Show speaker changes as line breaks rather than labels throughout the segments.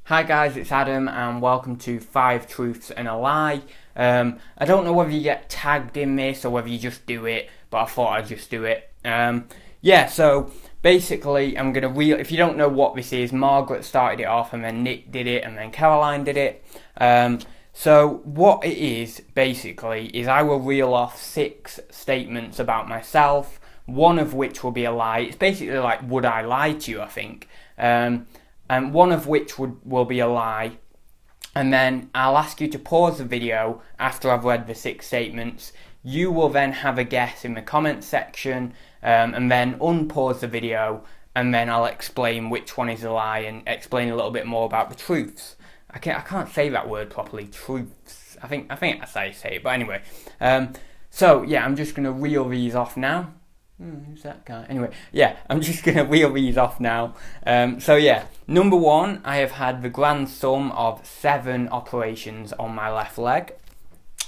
Hi guys, it's Adam and welcome to 5 Truths and a Lie. I don't know whether you get tagged in this or whether you just do it, but I thought I'd just do it. So basically I'm going to if you don't know what this is, Margaret started it off and then Nick did it and then Caroline did it. So what it is basically is I will reel off 6 statements about myself, one of which will be a lie. It's basically like, would I lie to you, I think. And one of which will be a lie, and then I'll ask you to pause the video after I've read the 6 statements. You will then have a guess in the comments section, and then unpause the video, and then I'll explain which one is a lie and explain a little bit more about the truths. I can't say that word properly, truths. I think that's how you say it, but anyway. So yeah, I'm just gonna reel these off now. Who's that guy? Anyway, yeah, I'm just going to reel these off now. Number 1, I have had the grand sum of 7 operations on my left leg.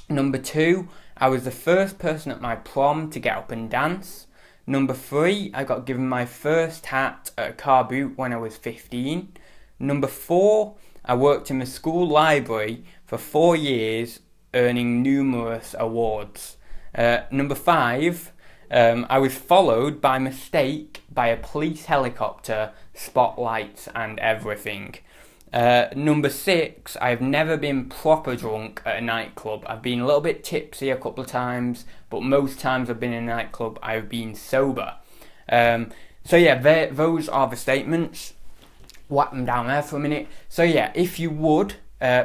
Number 2, I was the first person at my prom to get up and dance. Number 3, I got given my first hat at a car boot when I was 15. Number 4, I worked in the school library for 4 years, earning numerous awards. Number 5, I was followed by mistake by a police helicopter, spotlights and everything. Number 6, I've never been proper drunk at a nightclub. I've been a little bit tipsy a couple of times, but most times I've been in a nightclub, I've been sober. Those are the statements. Whack them down there for a minute. So yeah, if you would,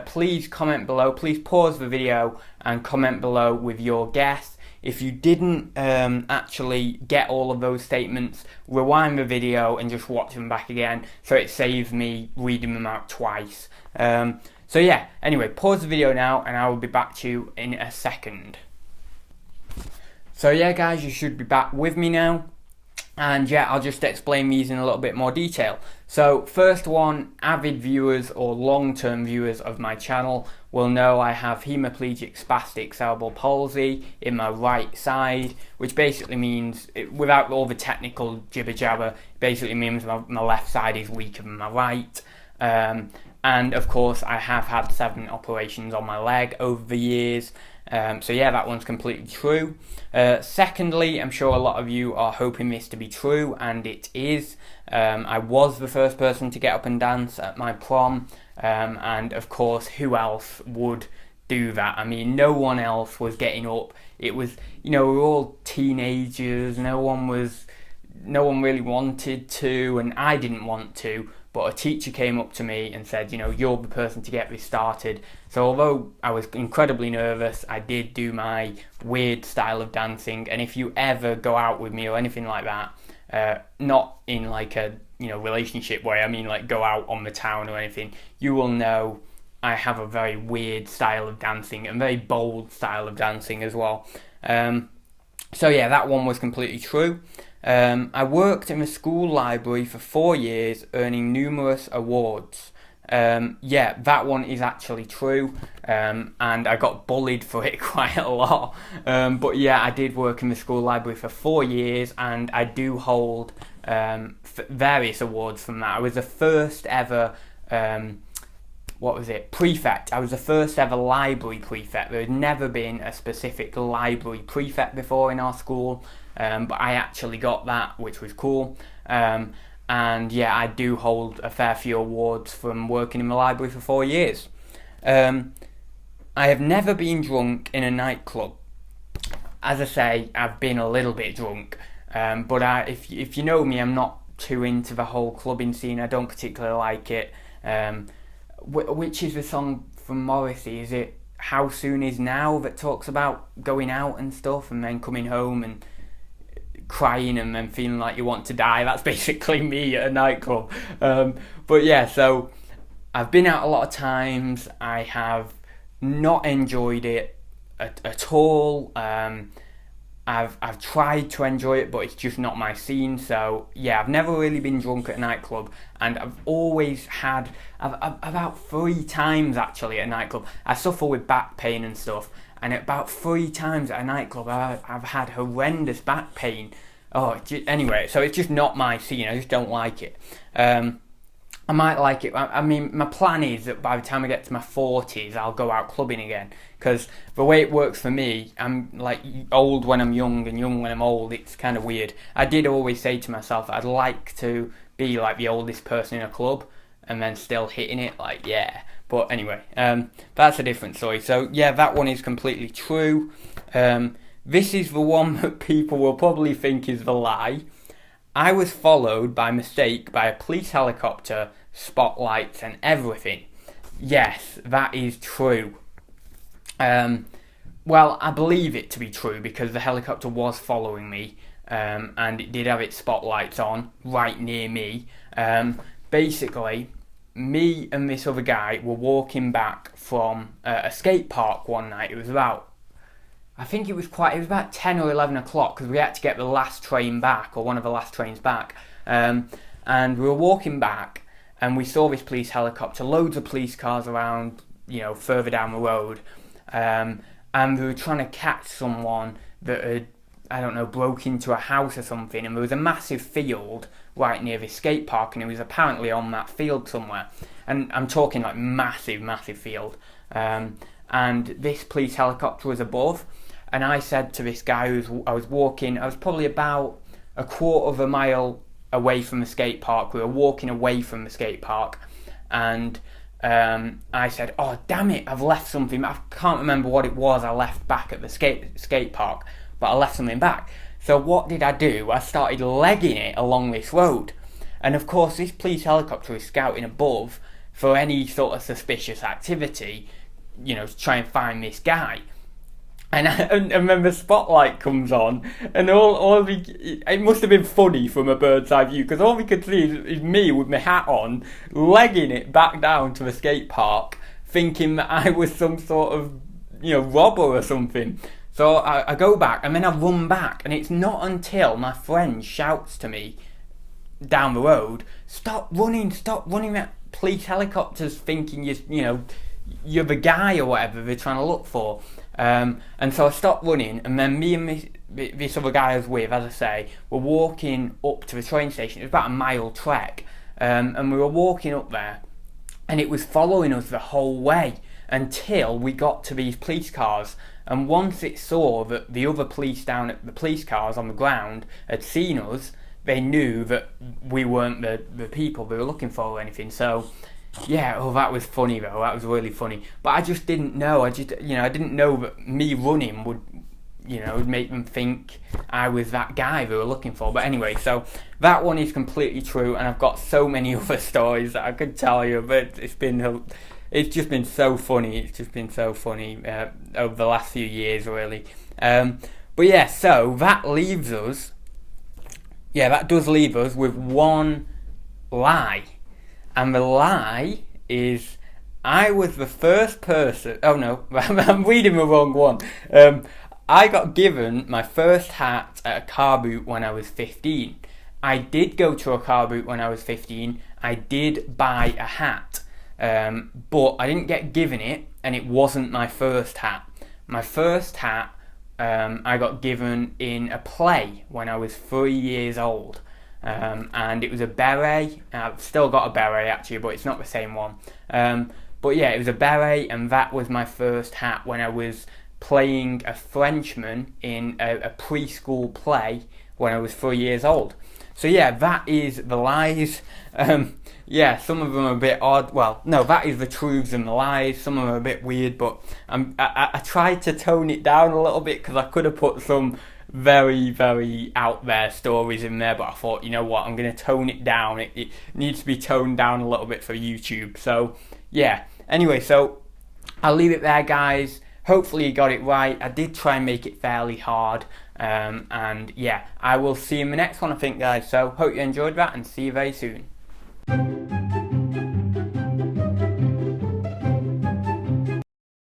please comment below. Please pause the video and comment below with your guess. If you didn't actually get all of those statements, rewind the video and just watch them back again, so it saves me reading them out twice. Anyway, pause the video now and I will be back to you in a second. So yeah guys, you should be back with me now. And yeah, I'll just explain these in a little bit more detail. So first one, avid viewers or long-term viewers of my channel will know I have hemiplegic spastic cerebral palsy in my right side, which basically means, without all the technical jibber jabber, basically means my left side is weaker than my right. And of course I have had 7 operations on my leg over the years. That one's completely true. Secondly, I'm sure a lot of you are hoping this to be true, and it is. I was the first person to get up and dance at my prom, and of course, who else would do that? I mean, no one else was getting up. It was, we were all teenagers, no one really wanted to, and I didn't want to. But a teacher came up to me and said, you're the person to get this started. So although I was incredibly nervous, I did do my weird style of dancing. And if you ever go out with me or anything like that, not in like a relationship way, I mean like go out on the town or anything, you will know I have a very weird style of dancing and very bold style of dancing as well. That one was completely true. I worked in the school library for 4 years, earning numerous awards. That one is actually true, and I got bullied for it quite a lot. I did work in the school library for 4 years, and I do hold various awards from that. I was the first ever prefect. I was the first ever library prefect. There had never been a specific library prefect before in our school, but I actually got that, which was cool. I do hold a fair few awards from working in the library for 4 years. I have never been drunk in a nightclub. As I say, I've been a little bit drunk, but if you know me, I'm not too into the whole clubbing scene. I don't particularly like it. Which is the song from Morrissey? Is it How Soon Is Now, that talks about going out and stuff and then coming home and crying and then feeling like you want to die? That's basically me at a nightclub. So I've been out a lot of times. I have not enjoyed it at all. I've tried to enjoy it, but it's just not my scene. So yeah, I've never really been drunk at a nightclub, and I've always had about 3 times actually at a nightclub. I suffer with back pain and stuff, and about 3 times at a nightclub I've had horrendous back pain. Anyway, so it's just not my scene. I just don't like it. I might like it. I mean, my plan is that by the time I get to my 40s, I'll go out clubbing again. Because the way it works for me, I'm like old when I'm young and young when I'm old. It's kind of weird. I did always say to myself, I'd like to be like the oldest person in a club and then still hitting it. Like, yeah. But anyway, that's a different story. So yeah, that one is completely true. This is the one that people will probably think is the lie. I was followed by mistake by a police helicopter, spotlights and everything. Yes, that is true. Well, I believe it to be true because the helicopter was following me, and it did have its spotlights on right near me. Basically, me and this other guy were walking back from a skate park one night. It was about 10 or 11 o'clock because we had to get the last train back, or one of the last trains back. And we were walking back and we saw this police helicopter, loads of police cars around, further down the road. And we were trying to catch someone that had, I don't know, broke into a house or something. And there was a massive field right near this skate park, and it was apparently on that field somewhere. And I'm talking like massive, massive field. And this police helicopter was above. And I said to this guy I was probably about a quarter of a mile away from the skate park. We were walking away from the skate park, and I said, "Oh, damn it, I've left something." I can't remember what it was I left back at the skate park, but I left something back. So what did I do? I started legging it along this road. And of course, this police helicopter is scouting above for any sort of suspicious activity, to try and find this guy. And then the spotlight comes on, and it must have been funny from a bird's eye view, because all we could see is me with my hat on, legging it back down to the skate park, thinking that I was some sort of, robber or something. So I go back, and then I run back, and it's not until my friend shouts to me down the road, stop running, that police helicopter's thinking you're the guy or whatever they're trying to look for. And so I stopped running, and then me and this other guy I was with, as I say, were walking up to the train station. It was about a mile trek, and we were walking up there, and it was following us the whole way until we got to these police cars. And once it saw that the other police down at the police cars on the ground had seen us, they knew that we weren't the people they were looking for or anything. So yeah, that was funny though. That was really funny. But I just didn't know. I didn't know that me running would make them think I was that guy they were looking for. But anyway, so that one is completely true, and I've got so many other stories that I could tell you. But it's just been so funny. It's just been so funny over the last few years, really. But yeah, so that leaves us. Yeah, that does leave us with one lie. And the lie is, I was the first person... Oh no, I'm reading the wrong one. I got given my first hat at a car boot when I was 15. I did go to a car boot when I was 15. I did buy a hat. But I didn't get given it, and it wasn't my first hat. My first hat I got given in a play when I was 3 years old. And it was a beret. I've still got a beret actually, but it's not the same one. But yeah, it was a beret, and that was my first hat when I was playing a Frenchman in a preschool play when I was 3 years old. So yeah, that is the lies. Yeah, some of them are a bit odd. Well, no, that is the truths and the lies. Some of them are a bit weird, but I tried to tone it down a little bit because I could have put some very, very out there stories in there, but I thought, you know what, I'm going to tone it down. It needs to be toned down a little bit for YouTube. So yeah, anyway, so I'll leave it there, guys. Hopefully you got it right. I did try and make it fairly hard. And yeah, I will see you in the next one, I think, guys. So hope you enjoyed that, and see you very soon.